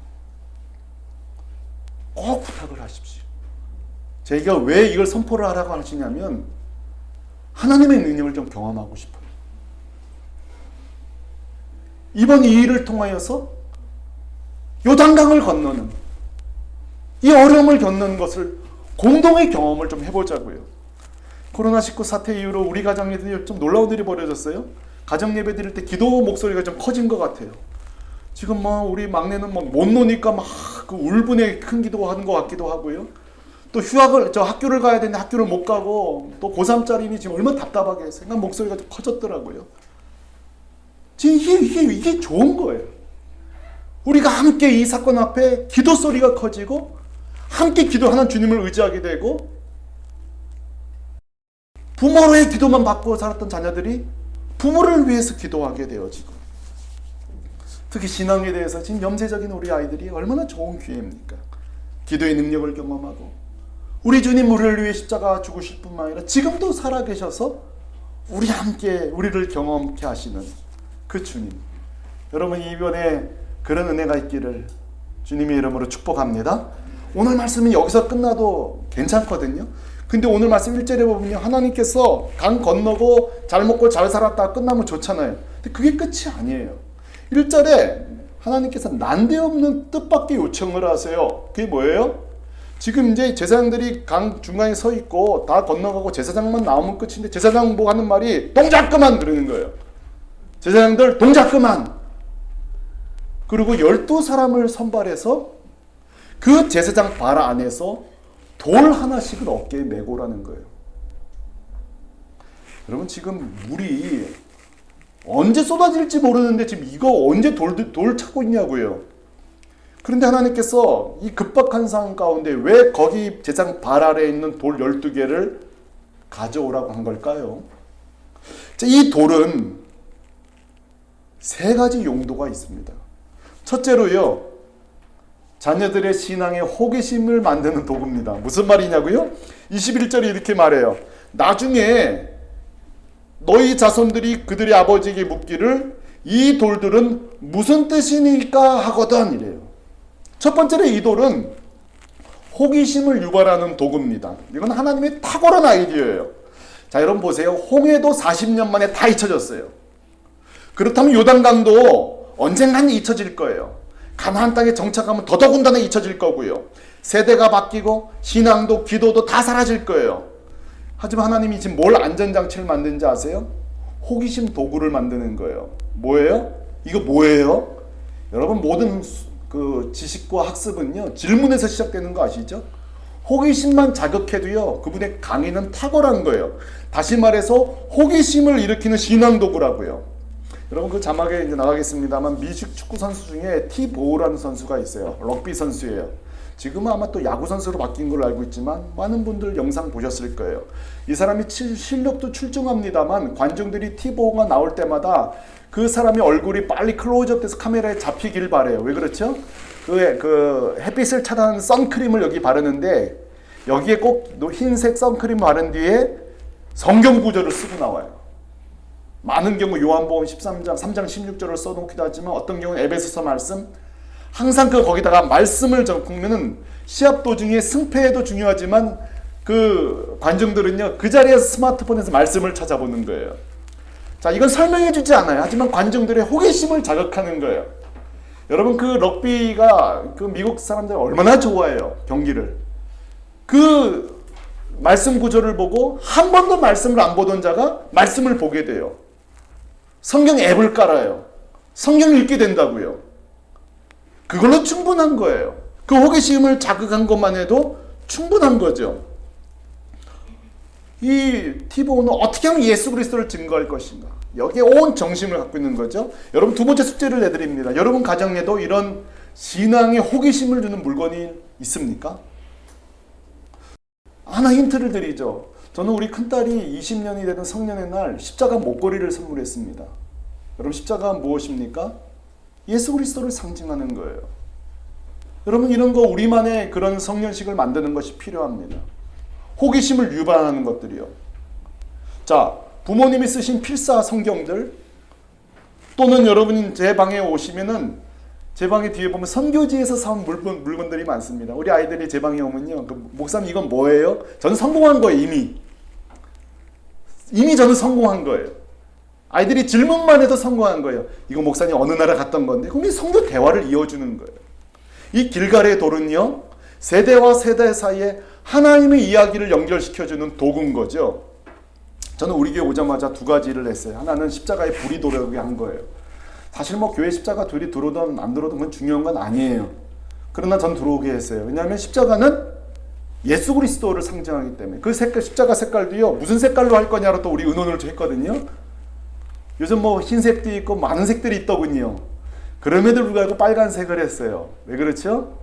꼭 부탁을 하십시오. 제가 왜 이걸 선포를 하라고 하시냐면 하나님의 능력을 좀 경험하고 싶어요. 이번 이 일을 통하여서 요단강을 건너는, 이 어려움을 겪는 것을 공동의 경험을 좀 해보자고요. 코로나19 사태 이후로 우리 가정예배들이 좀 놀라운 일이 벌어졌어요. 가정예배 드릴 때 기도 목소리가 좀 커진 것 같아요. 지금 뭐 우리 막내는 막 못 노니까 막 그 울분에 큰 기도하는 것 같기도 하고요. 또 학교를 가야 되는데 학교를 못 가고 또 고3짜리니 지금 얼마나 답답하게 생각 목소리가 좀 커졌더라고요. 지금 이게 좋은 거예요. 우리가 함께 이 사건 앞에 기도 소리가 커지고 함께 기도하는 주님을 의지하게 되고, 부모로의 기도만 받고 살았던 자녀들이 부모를 위해서 기도하게 되어지고, 특히 신앙에 대해서 지금 염세적인 우리 아이들이 얼마나 좋은 기회입니까? 기도의 능력을 경험하고 우리 주님 우리를 위해 십자가 죽으실 뿐만 아니라 지금도 살아계셔서 우리 함께 우리를 경험케 하시는 그 주님, 여러분 이번에 그런 은혜가 있기를 주님의 이름으로 축복합니다. 오늘 말씀은 여기서 끝나도 괜찮거든요. 근데 오늘 말씀 1절에 보면 하나님께서 강 건너고 잘 먹고 잘 살았다 끝나면 좋잖아요. 근데 그게 끝이 아니에요. 1절에 하나님께서 난데없는 뜻밖의 요청을 하세요. 그게 뭐예요? 지금 이제 제사장들이 강 중간에 서 있고 다 건너가고 제사장만 나오면 끝인데 제사장 보고 하는 말이 동작 그만 그러는 거예요. 제사장들 동작 그만. 그리고 12사람을 선발해서 그 제사장 발 안에서 돌 하나씩을 어깨에 메고라는 거예요. 여러분 지금 물이 언제 쏟아질지 모르는데 지금 이거 언제 돌 찾고 있냐고요. 그런데 하나님께서 이 급박한 상황 가운데 왜 거기 제사장 발 아래에 있는 돌 12개를 가져오라고 한 걸까요? 이 돌은 세 가지 용도가 있습니다. 첫째로요, 자녀들의 신앙의 호기심을 만드는 도구입니다. 무슨 말이냐고요? 21절에 이렇게 말해요. 나중에 너희 자손들이 그들의 아버지에게 묻기를 이 돌들은 무슨 뜻이니까 하거든 이래요. 첫 번째로 이 돌은 호기심을 유발하는 도구입니다. 이건 하나님의 탁월한 아이디어예요. 자, 여러분 보세요. 홍해도 40년 만에 다 잊혀졌어요. 그렇다면 요단강도 언젠간 잊혀질 거예요. 가나안 땅에 정착하면 더더군다나 잊혀질 거고요. 세대가 바뀌고 신앙도 기도도 다 사라질 거예요. 하지만 하나님이 지금 뭘 안전장치를 만드는지 아세요? 호기심 도구를 만드는 거예요. 뭐예요? 이거 뭐예요? 여러분 모든 그 지식과 학습은요 질문에서 시작되는 거 아시죠? 호기심만 자극해도요 그분의 강의는 탁월한 거예요. 다시 말해서 호기심을 일으키는 신앙 도구라고요. 여러분 그 자막에 이제 나가겠습니다만 미식 축구 선수 중에 티 보우라는 선수가 있어요. 럭비 선수예요. 지금은 아마 또 야구 선수로 바뀐 걸로 알고 있지만 많은 분들 영상 보셨을 거예요. 이 사람이 실력도 출중합니다만 관중들이 티 보우가 나올 때마다 그 사람의 얼굴이 빨리 클로즈업 돼서 카메라에 잡히길 바래요. 왜 그렇죠? 그 햇빛을 차단하는 선크림을 여기 바르는데 여기에 꼭 흰색 선크림 바른 뒤에 성경 구절을 쓰고 나와요. 많은 경우 요한복음 13장 3장 16절을 써놓기도 하지만 어떤 경우는 에베소서 말씀 항상 거기다가 말씀을 적으면은 시합 도중에 승패에도 중요하지만 그 관중들은요 그 자리에서 스마트폰에서 말씀을 찾아보는 거예요. 자, 이건 설명해 주지 않아요. 하지만 관중들의 호기심을 자극하는 거예요. 여러분 그 럭비가 그 미국 사람들 얼마나 좋아해요 경기를. 그 말씀 구절을 보고 한 번도 말씀을 안 보던 자가 말씀을 보게 돼요. 성경 앱을 깔아요. 성경을 읽게 된다고요. 그걸로 충분한 거예요. 그 호기심을 자극한 것만 해도 충분한 거죠. 이 티보는 어떻게 하면 예수 그리스도를 증거할 것인가? 여기에 온 정심을 갖고 있는 거죠. 여러분 두 번째 숙제를 내드립니다. 여러분 가정에도 이런 신앙의 호기심을 주는 물건이 있습니까? 하나 힌트를 드리죠. 저는 우리 큰딸이 20년이 되는 성년의 날 십자가 목걸이를 선물했습니다. 여러분 십자가가 무엇입니까? 예수 그리스도를 상징하는 거예요. 여러분 이런 거 우리만의 그런 성년식을 만드는 것이 필요합니다. 호기심을 유발하는 것들이요. 자, 부모님이 쓰신 필사 성경들 또는 여러분이 제 방에 오시면은 제 방에 뒤에 보면 선교지에서 사온 물건들이 많습니다. 우리 아이들이 제 방에 오면요. 목사님 이건 뭐예요? 저는 성공한 거예요. 이미 저는 성공한 거예요. 아이들이 질문만 해도 성공한 거예요. 이거 목사님 어느 나라 갔던 건데 그럼 성교 대화를 이어주는 거예요. 이 길갈의 돌은요. 세대와 세대 사이에 하나님의 이야기를 연결시켜주는 도구인 거죠. 저는 우리 교회 오자마자 두 가지를 했어요. 하나는 십자가에 불이 들어오게 한 거예요. 사실 뭐 교회 십자가 둘이 들어오든 안 들어오든 그건 중요한 건 아니에요. 그러나 전 들어오게 했어요. 왜냐하면 십자가는 예수 그리스도를 상징하기 때문에 그 색깔 십자가 색깔도요. 무슨 색깔로 할 거냐로 또 우리 의논을 했거든요. 요즘 뭐 흰색도 있고 많은 색들이 있더군요. 그럼에도 불구하고 빨간색을 했어요. 왜 그렇죠?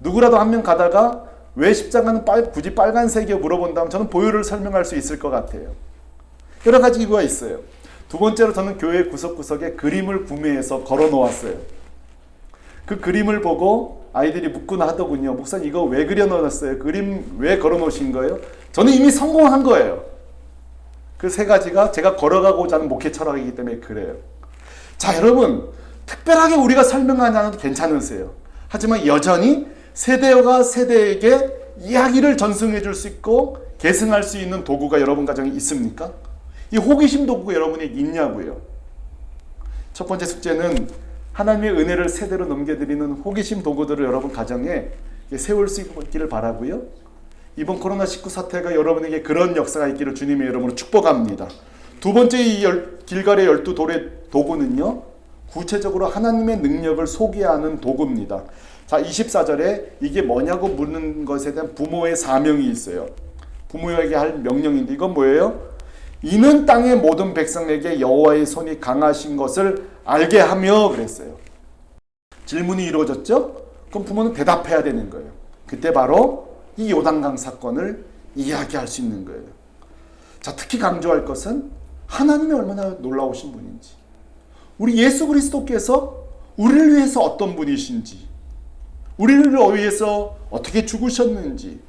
누구라도 한 명 가다가 왜 십자가는 굳이 빨간색이요 물어본다면 저는 보혈을 설명할 수 있을 것 같아요. 여러 가지 이유가 있어요. 두 번째로 저는 교회 구석구석에 그림을 구매해서 걸어 놓았어요. 그 그림을 보고 아이들이 묻곤 하더군요. 목사님 이거 왜 그려 놓았어요? 그림 왜 걸어 놓으신 거예요? 저는 이미 성공한 거예요. 그 세 가지가 제가 걸어가고자 하는 목회 철학이기 때문에 그래요. 자, 여러분 특별하게 우리가 설명하지 않아도 괜찮으세요. 하지만 여전히 세대가 세대에게 이야기를 전승해 줄 수 있고 계승할 수 있는 도구가 여러분 가정에 있습니까? 이 호기심 도구가 여러분에게 있냐고요. 첫 번째 숙제는 하나님의 은혜를 세대로 넘겨드리는 호기심 도구들을 여러분 가정에 세울 수 있기를 바라고요. 이번 코로나19 사태가 여러분에게 그런 역사가 있기를 주님의 이름으로 축복합니다. 두 번째 이 길갈의 12돌의 도구는요. 구체적으로 하나님의 능력을 소개하는 도구입니다. 자, 24절에 이게 뭐냐고 묻는 것에 대한 부모의 사명이 있어요. 부모에게 할 명령인데 이건 뭐예요? 이는 땅의 모든 백성에게 여호와의 손이 강하신 것을 알게 하며 그랬어요. 질문이 이루어졌죠? 그럼 부모는 대답해야 되는 거예요. 그때 바로 이 요단강 사건을 이야기할 수 있는 거예요. 자, 특히 강조할 것은 하나님이 얼마나 놀라우신 분인지, 우리 예수 그리스도께서 우리를 위해서 어떤 분이신지, 우리를 위해서 어떻게 죽으셨는지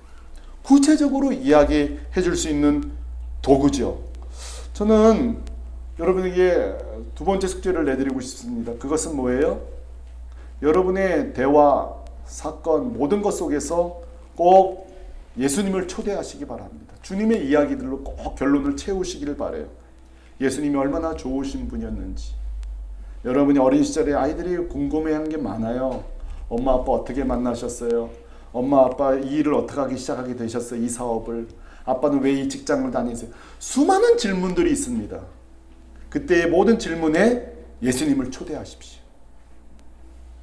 구체적으로 이야기해 줄 수 있는 도구죠. 저는 여러분에게 두 번째 숙제를 내드리고 싶습니다. 그것은 뭐예요? 여러분의 대화, 사건, 모든 것 속에서 꼭 예수님을 초대하시기 바랍니다. 주님의 이야기들로 꼭 결론을 채우시기를 바라요. 예수님이 얼마나 좋으신 분이었는지. 여러분이 어린 시절에 아이들이 궁금해하는 게 많아요. 엄마 아빠 어떻게 만나셨어요? 엄마 아빠 이 일을 어떻게 하기 시작하게 되셨어요? 이 사업을. 아빠는 왜 이 직장을 다니세요? 수많은 질문들이 있습니다. 그때의 모든 질문에 예수님을 초대하십시오.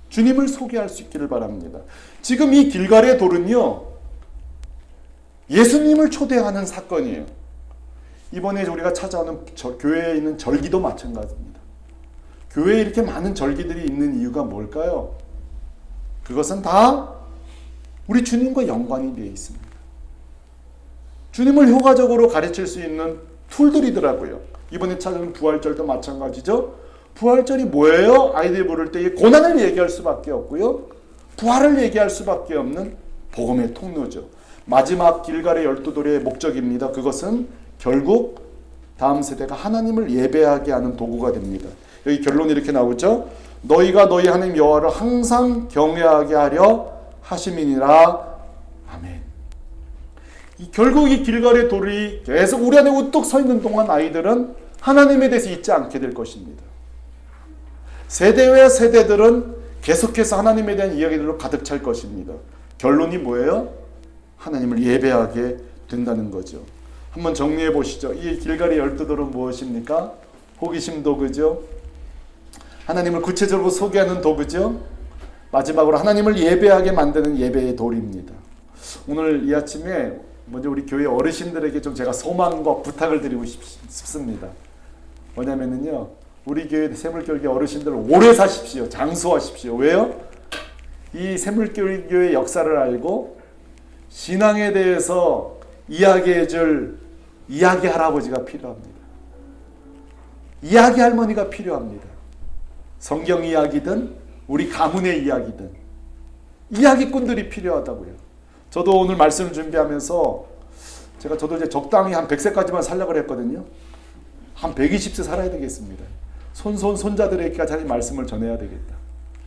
주님을 소개할 수 있기를 바랍니다. 지금 이 길갈의 돌은요, 예수님을 초대하는 사건이에요. 이번에 우리가 찾아오는 교회에 있는 절기도 마찬가지입니다. 교회에 이렇게 많은 절기들이 있는 이유가 뭘까요? 그것은 다 우리 주님과 연관이 되어 있습니다. 주님을 효과적으로 가르칠 수 있는 툴들이더라고요. 이번에 찾아오는 부활절도 마찬가지죠. 부활절이 뭐예요? 아이들이 부를 때 고난을 얘기할 수밖에 없고요. 부활을 얘기할 수밖에 없는 복음의 통로죠. 마지막 길갈의 12돌의 목적입니다. 그것은 결국 다음 세대가 하나님을 예배하게 하는 도구가 됩니다. 여기 결론이 이렇게 나오죠. 너희가 너희 하나님 여호와를 항상 경외하게 하려 하심이니라. 아멘. 결국 이 길갈의 돌이 계속 우리 안에 우뚝 서 있는 동안 아이들은 하나님에 대해서 잊지 않게 될 것입니다. 세대 외 세대들은 계속해서 하나님에 대한 이야기들로 가득 찰 것입니다. 결론이 뭐예요? 하나님을 예배하게 된다는 거죠. 한번 정리해 보시죠. 이 길갈의 12돌은 무엇입니까? 호기심 도구죠. 하나님을 구체적으로 소개하는 도구죠. 마지막으로 하나님을 예배하게 만드는 예배의 돌입니다. 오늘 이 아침에 먼저 우리 교회 어르신들에게 좀 제가 소망과 부탁을 드리고 싶습니다. 뭐냐면요, 우리 교회 새물교회 어르신들 오래 사십시오. 장수하십시오. 왜요? 이 새물교회 역사를 알고 신앙에 대해서 이야기해줄 이야기 할아버지가 필요합니다. 이야기 할머니가 필요합니다. 성경 이야기든 우리 가문의 이야기든 이야기꾼들이 필요하다고요. 저도 오늘 말씀을 준비하면서 저도 이제 적당히 한 100세까지만 살려고 했거든요. 한 120세 살아야 되겠습니다. 손자들에게까지 하나님 말씀을 전해야 되겠다.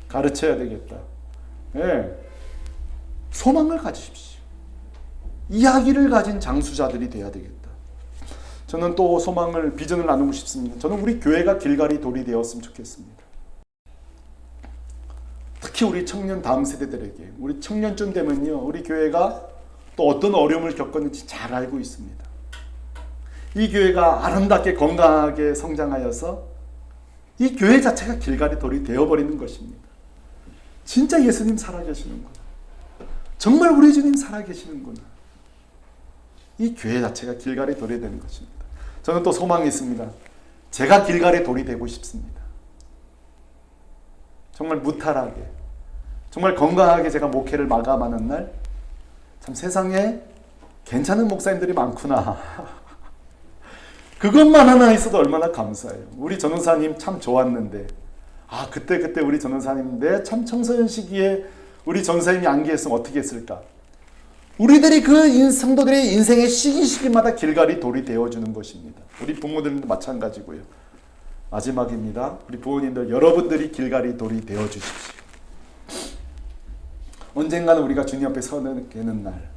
가르쳐야 되겠다. 네. 소망을 가지십시오. 이야기를 가진 장수자들이 돼야 되겠다. 저는 또 소망을, 비전을 나누고 싶습니다. 저는 우리 교회가 길갈이 돌이 되었으면 좋겠습니다. 특히 우리 청년 다음 세대들에게, 우리 청년쯤 되면요, 우리 교회가 또 어떤 어려움을 겪었는지 잘 알고 있습니다. 이 교회가 아름답게 건강하게 성장하여서 이 교회 자체가 길갈이 돌이 되어버리는 것입니다. 진짜 예수님 살아계시는구나. 정말 우리 주님 살아계시는구나. 이 교회 자체가 길갈이 돌이 되는 것입니다. 저는 또 소망이 있습니다. 제가 길갈이 돌이 되고 싶습니다. 정말 무탈하게, 정말 건강하게 제가 목회를 마감하는 날, 참 세상에 괜찮은 목사님들이 많구나. 그것만 하나 있어도 얼마나 감사해요. 우리 전원사님 참 좋았는데, 그때 우리 전원사님인데 참 청소년 시기에 우리 전사님이 안 계셨으면 어떻게 했을까? 우리들이 그 성도들의 인생의 시기마다 길갈이 돌이 되어주는 것입니다. 우리 부모들도 마찬가지고요. 마지막입니다. 우리 부모님들, 여러분들이 길갈이 돌이 되어주십시오. 언젠가는 우리가 주님 앞에 서는 날,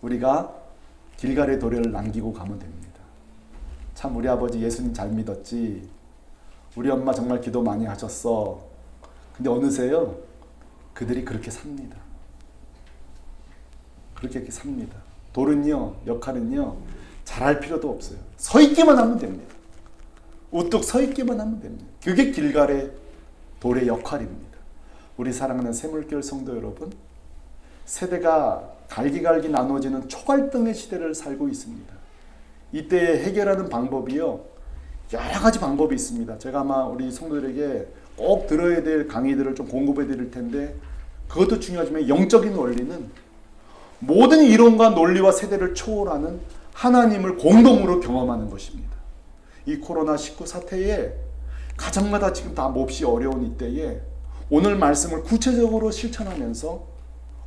우리가 길갈의 도래를 남기고 가면 됩니다. 참 우리 아버지 예수님 잘 믿었지. 우리 엄마 정말 기도 많이 하셨어. 근데 어느새요, 그들이 그렇게 삽니다. 그렇게 삽니다. 돌은요, 역할은요, 잘할 필요도 없어요. 서 있기만 하면 됩니다. 우뚝 서 있기만 하면 됩니다. 그게 길갈의 돌의 역할입니다. 우리 사랑하는 새물교회 성도 여러분, 세대가 갈기갈기 나눠지는 초갈등의 시대를 살고 있습니다. 이때 해결하는 방법이요, 여러 가지 방법이 있습니다. 제가 아마 우리 성도들에게 꼭 들어야 될 강의들을 좀 공급해 드릴 텐데, 그것도 중요하지만 영적인 원리는 모든 이론과 논리와 세대를 초월하는 하나님을 공동으로 경험하는 것입니다. 이 코로나19 사태에 가정마다 지금 다 몹시 어려운 이때에 오늘 말씀을 구체적으로 실천하면서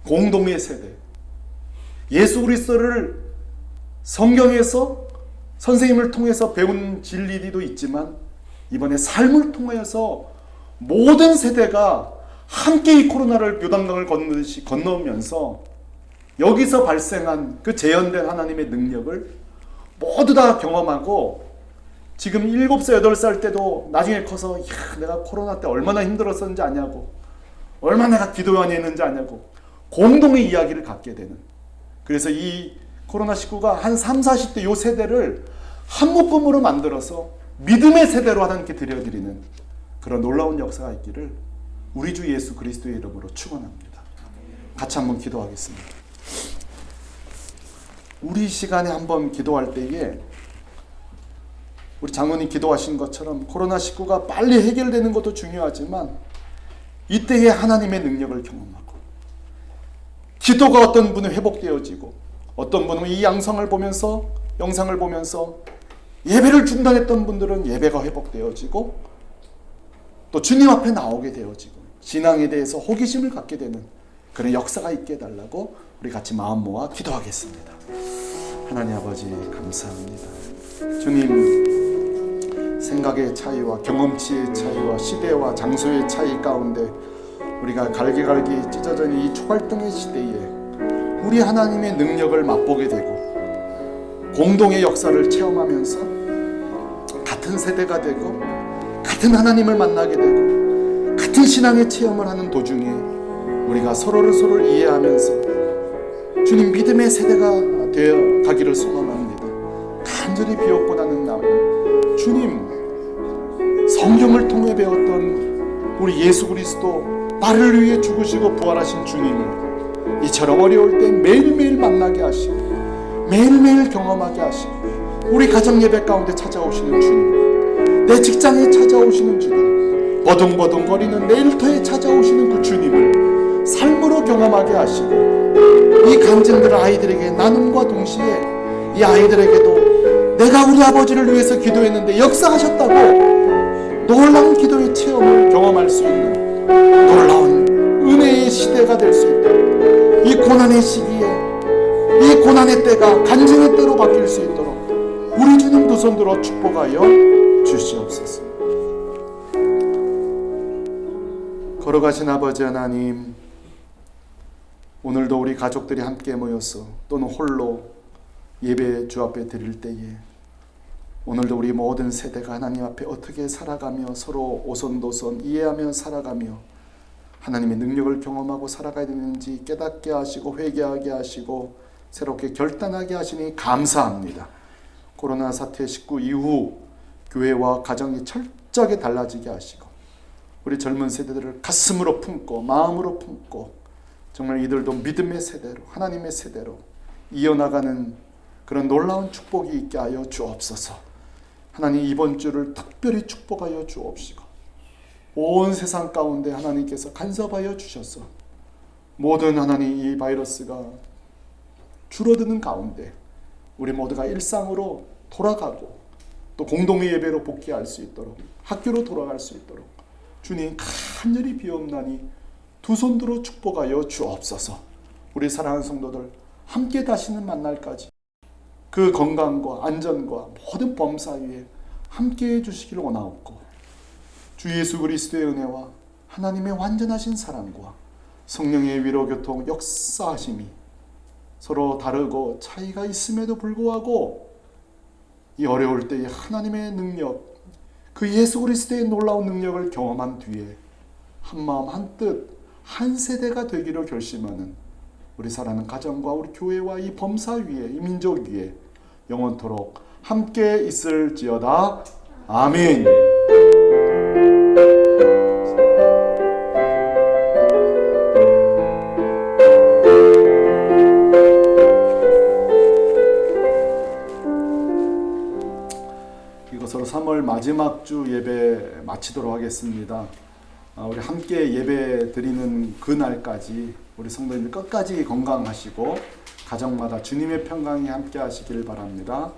공동의 세대, 예수 그리스도를 성경에서 선생님을 통해서 배운 진리도 있지만 이번에 삶을 통해서 모든 세대가 함께 이 코로나를 요단강을 건너듯이 건너면서 여기서 발생한 그 재현된 하나님의 능력을 모두 다 경험하고 지금 7살, 8살 때도 나중에 커서 내가 코로나 때 얼마나 힘들었었는지 아냐고, 얼마나 내가 기도 많이 했는지 아냐고 공동의 이야기를 갖게 되는, 그래서 이 코로나19가 한 3, 40대 요 세대를 한 묶음으로 만들어서 믿음의 세대로 하나님께 드려드리는 그런 놀라운 역사가 있기를 우리 주 예수 그리스도의 이름으로 축원합니다. 같이 한번 기도하겠습니다. 우리 시간에 한번 기도할 때에 우리 장로님 기도하신 것처럼 코로나19가 빨리 해결되는 것도 중요하지만 이때에 하나님의 능력을 경험하고, 기도가 어떤 분은 회복되어지고 어떤 분은 이 영상을 보면서 예배를 중단했던 분들은 예배가 회복되어지고 또 주님 앞에 나오게 되어지고 신앙에 대해서 호기심을 갖게 되는 그런 역사가 있게 해달라고 우리 같이 마음 모아 기도하겠습니다. 하나님 아버지 감사합니다. 주님, 생각의 차이와 경험치의 차이와 시대와 장소의 차이 가운데 우리가 갈기갈기 찢어진 이 초갈등의 시대에 우리 하나님의 능력을 맛보게 되고 공동의 역사를 체험하면서 같은 세대가 되고 같은 하나님을 만나게 되고 같은 신앙의 체험을 하는 도중에 우리가 서로를 이해하면서 주님 믿음의 세대가 되어 가기를 소망합니다. 간절히 비옵고 나는 남, 주님 성경을 통해 배웠던 우리 예수 그리스도 나를 위해 죽으시고 부활하신 주님을 이처럼 어려울 때 매일매일 만나게 하시고 매일매일 경험하게 하시고 우리 가정 예배 가운데 찾아오시는 주님, 내 직장에 찾아오시는 주님, 버둥버둥거리는 내 일터에 찾아오시는 그 주님을 삶으로 경험하게 하시고 이 간증들을 아이들에게 나눔과 동시에 이 아이들에게도 내가 우리 아버지를 위해서 기도했는데 역사하셨다고 놀라운 기도의 체험을 경험할 수 있는 놀라운 은혜의 시대가 될 수 있도록, 이 고난의 시기에 이 고난의 때가 간증의 때로 바뀔 수 있도록 우리 주님 두 손 들어 축복하여 주시옵소서. 걸어가신 아버지 하나님, 오늘도 우리 가족들이 함께 모여서 또는 홀로 예배 주 앞에 드릴 때에 오늘도 우리 모든 세대가 하나님 앞에 어떻게 살아가며 서로 오손도손 이해하며 살아가며 하나님의 능력을 경험하고 살아가야 되는지 깨닫게 하시고 회개하게 하시고 새롭게 결단하게 하시니 감사합니다. 코로나 사태19 이후 교회와 가정이 철저하게 달라지게 하시고 우리 젊은 세대들을 가슴으로 품고 마음으로 품고 정말 이들도 믿음의 세대로 하나님의 세대로 이어나가는 그런 놀라운 축복이 있게 하여 주옵소서. 하나님 이번 주를 특별히 축복하여 주옵시고 온 세상 가운데 하나님께서 간섭하여 주셔서 모든 하나님 이 바이러스가 줄어드는 가운데 우리 모두가 일상으로 돌아가고 또 공동의 예배로 복귀할 수 있도록 학교로 돌아갈 수 있도록 주님 간절히 비옵나니 두 손 들어 축복하여 주옵소서. 우리 사랑하는 성도들 함께 다시는 만날까지 그 건강과 안전과 모든 범사 위에 함께해 주시기를 원하옵고 주 예수 그리스도의 은혜와 하나님의 완전하신 사랑과 성령의 위로 교통 역사하심이 서로 다르고 차이가 있음에도 불구하고 이 어려울 때에 하나님의 능력, 그 예수 그리스도의 놀라운 능력을 경험한 뒤에 한마음 한뜻 한 세대가 되기로 결심하는 우리 사랑하는 가정과 우리 교회와 이 범사 위에 이 민족 위에 영원토록 함께 있을지어다. 아멘. 이것으로 3월 마지막 주 예배 마치도록 하겠습니다. 우리 함께 예배 드리는 그날까지 우리 성도님들 끝까지 건강하시고 가정마다 주님의 평강이 함께 하시길 바랍니다.